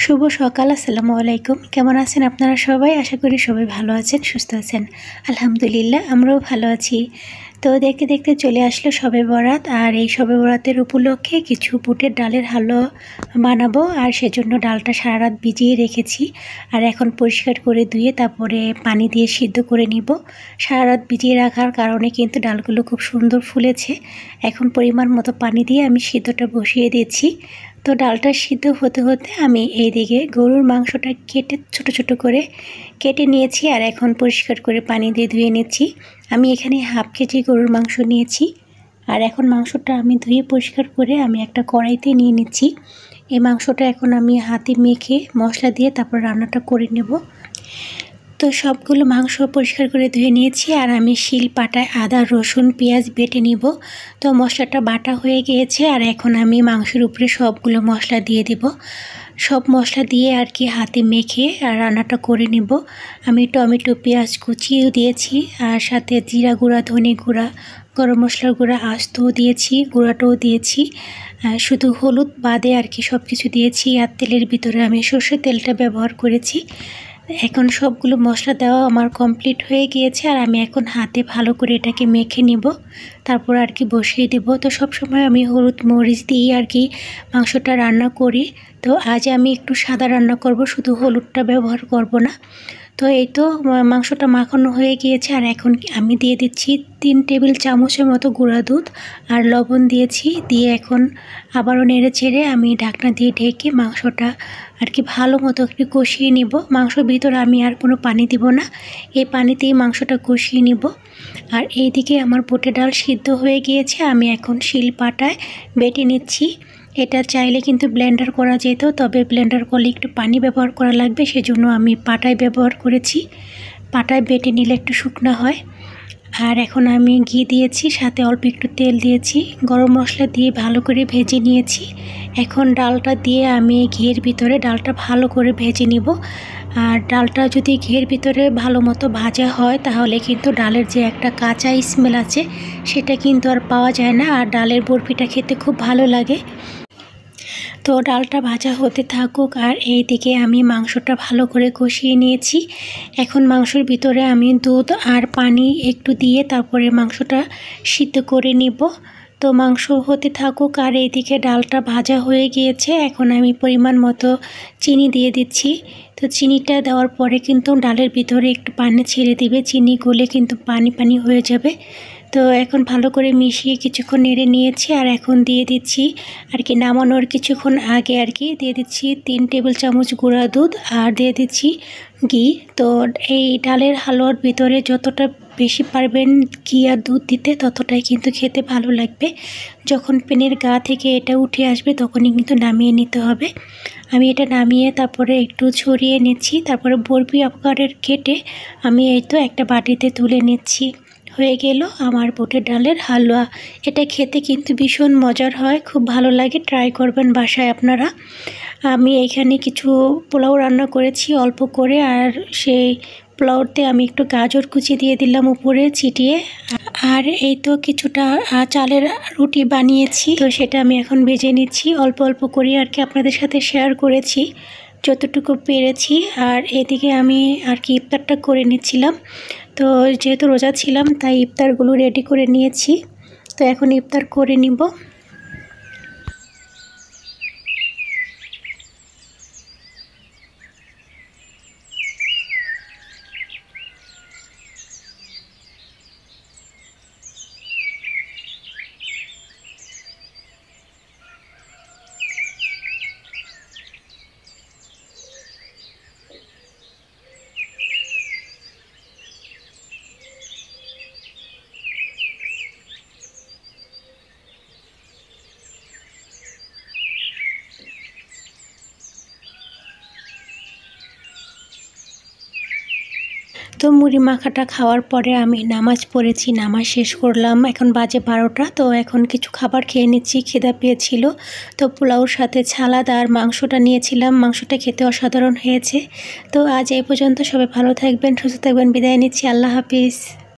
শুভ সকাল। আসসালামু আলাইকুম। কেমন আছেন আপনারা সবাই? আশা করি সবাই ভালো আছেন, সুস্থ আছেন। আলহামদুলিল্লাহ, আমরাও ভালো আছি। তো দেখতে দেখতে চলে আসলো শবে বরাত, আর এই শবে বরাতের উপলক্ষে কিছু বুটের ডালের হালুয়া বানাবো, আর সেজন্য ডালটা সারা রাত ভিজিয়ে রেখেছি। আর এখন পরিষ্কার করে ধুয়ে তারপরে পানি দিয়ে সিদ্ধ করে নিব। সারা রাত ভিজিয়ে রাখার কারণে কিন্তু ডালগুলো খুব সুন্দর ফুলেছে। এখন পরিমাণ মতো পানি দিয়ে আমি সিদ্ধটা বসিয়ে দিচ্ছি। তো ডালটা সিদ্ধ হতে হতে আমি এইদিকে গরুর মাংসটা কেটে ছোট ছোট করে কেটে নিয়েছি, আর এখন পরিষ্কার করে পানি দিয়ে ধুয়ে নিচ্ছি। আমি এখানে হাফ কেজি গরুর মাংস নিয়েছি, আর এখন মাংসটা আমি ধুয়ে পরিষ্কার করে আমি একটা কড়াইতে নিয়ে নিচ্ছি। এই মাংসটা এখন আমি হাতে মেখে মশলা দিয়ে তারপর রান্নাটা করে নেব। তো সবগুলো মাংস পরিষ্কার করে ধুয়ে নিয়েছি, আর আমি শিল পাটায় আদা রসুন পেঁয়াজ বেটে নিব। তো মশলাটা বাটা হয়ে গিয়েছে, আর এখন আমি মাংসের উপরে সবগুলো মশলা দিয়ে দেব। সব মশলা দিয়ে আর কি হাতে মেখে আর রান্নাটা করে নেব। আমি টমেটো পেঁয়াজ কুচিও দিয়েছি, আর সাথে জিরা গুঁড়া ধনে গুঁড়া গরম মশলার গুঁড়া আস্তও দিয়েছি, গুঁড়াটাও দিয়েছি। শুধু হলুদ বাদে আর কি সব কিছু দিয়েছি। আর তেলের ভিতরে আমি সর্ষের তেলটা ব্যবহার করেছি। এখন সবগুলো মশলা দেওয়া আমার কমপ্লিট হয়ে গিয়েছে, আর আমি এখন হাতে ভালো করে এটাকে মেখে নিব, তারপর আর কি বসিয়ে দেব। তো সব সময় আমি হলুদ মরিচ দিয়ে আর কি মাংসটা রান্না করি। তো আজ আমি একটু সাদা রান্না করব, শুধু হলুদটা ব্যবহার করব না। তো এই তো মাংসটা মাখানো হয়ে গিয়েছে, আর এখন আমি দিয়ে দিচ্ছি 3 টেবিল চামচের মতো গুঁড়া দুধ আর লবণ দিয়েছি। দিয়ে এখন আবারও নেড়ে ছেড়ে আমি ঢাকনা দিয়ে ঢেকে মাংসটা আর কি ভালো মতো একটু কষিয়ে নিব। মাংসর ভিতরে আমি আর কোনো পানি দিব না, এই পানিতেই মাংসটা কষিয়ে নিব। আর এইদিকে আমার বুটের ডাল সিদ্ধ হয়ে গিয়েছে, আমি এখন শিল পাটায় বেটে নিচ্ছি। এটা চাইলে কিন্তু ব্লেন্ডার করা যেত, তবে ব্লেন্ডার করলে একটু পানি ব্যবহার করা লাগবে, সেজন্য আমি পাটায় ব্যবহার করেছি। পাটায় বেটে নিলে একটু শুকনো হয়। আর এখন আমি ঘি দিয়েছি, সাথে অল্প একটু তেল দিয়েছি, গরম মশলা দিয়ে ভালো করে ভেজে নিয়েছি। এখন ডালটা দিয়ে আমি ঘিয়ের ভিতরে ডালটা ভালো করে ভেজে নিব। আর ডালটা যদি ঘিয়ের ভিতরে ভালো মতো ভাজা হয় তাহলে কিন্তু ডালের যে একটা কাঁচা স্মেল আছে সেটা কিন্তু আর পাওয়া যায় না, আর ডালের বরফিটা খেতে খুব ভালো লাগে। তো ডালটা ভাজা হতে থাকুক, আর এইদিকে আমি মাংসটা ভালো করে কষিয়ে নিয়েছি। এখন মাংসের ভিতরে আমি দুধ আর পানি একটু দিয়ে তারপরে মাংসটা সিদ্ধ করে নিব। তো মাংস হতে থাকুক, আর এইদিকে ডালটা ভাজা হয়ে গিয়েছে। এখন আমি পরিমাণ মতো চিনি দিয়ে দিচ্ছি। তো চিনিটা দেওয়ার পরে কিন্তু ডালের ভিতরে একটু পানি ছেড়ে দিবে, চিনি গলে কিন্তু পানি পানি হয়ে যাবে। তো এখন ভালো করে মিশিয়ে কিছুক্ষণ নেড়ে নিয়েছি, আর এখন দিয়ে দিচ্ছি আর কি নামানোর কিছুক্ষণ আগে আর কি দিয়ে দিচ্ছি 3 টেবিল চামচ গুঁড়া দুধ, আর দিয়ে দিচ্ছি ঘি। তো এই ডালের হালুয়ার ভিতরে যতটা বেশি পারবেন ঘি আর দুধ দিতে ততটাই কিন্তু খেতে ভালো লাগবে। যখন প্যানের গা থেকে এটা উঠে আসবে তখনই কিন্তু নামিয়ে নিতে হবে। আমি এটা নামিয়ে তারপরে একটু ছড়িয়ে নিচ্ছি, তারপরে বরফি আকারের কেটে আমি এই তো একটা বাটিতে তুলে নিচ্ছি। হয়ে গেল আমার বুটের ডালের হালুয়া। এটা খেতে কিন্তু ভীষণ মজার হয়, খুব ভালো লাগে, ট্রাই করবেন বাসায় আপনারা। আমি এখানে কিছু পোলাও রান্না করেছি অল্প করে, আর সেই পোলাওতে আমি একটু গাজর কুচি দিয়ে দিলাম উপরে ছিটিয়ে। আর এই তো কিছুটা চালের রুটি বানিয়েছি, তো সেটা আমি এখন ভেজে নিচ্ছি অল্প অল্প করে আর কি আপনাদের সাথে শেয়ার করেছি যতটুকু পেরেছি। আর এদিকে আমি আর কি ইফতারটা করে নিচ্ছিলাম। তো যেহেতু রোজা ছিলাম তাই ইফতারগুলো রেডি করে নিয়েছি। তো এখন ইফতার করে নিব। তো মুড়ি মাখাটা খাওয়ার পরে আমি নামাজ পড়েছি, নামাজ শেষ করলাম। এখন বাজে 12টা। তো এখন কিছু খাবার খেয়ে নিচ্ছি, খিদা পেয়েছিল। তো পোলাওর সাথে সালাদ আর মাংসটা নিয়েছিলাম, মাংসটা খেতে অসাধারণ হয়েছে। তো আজ এই পর্যন্ত, সবাই ভালো থাকবেন, সুস্থ থাকবেন, বিদায় নিচ্ছি। আল্লাহ হাফিজ।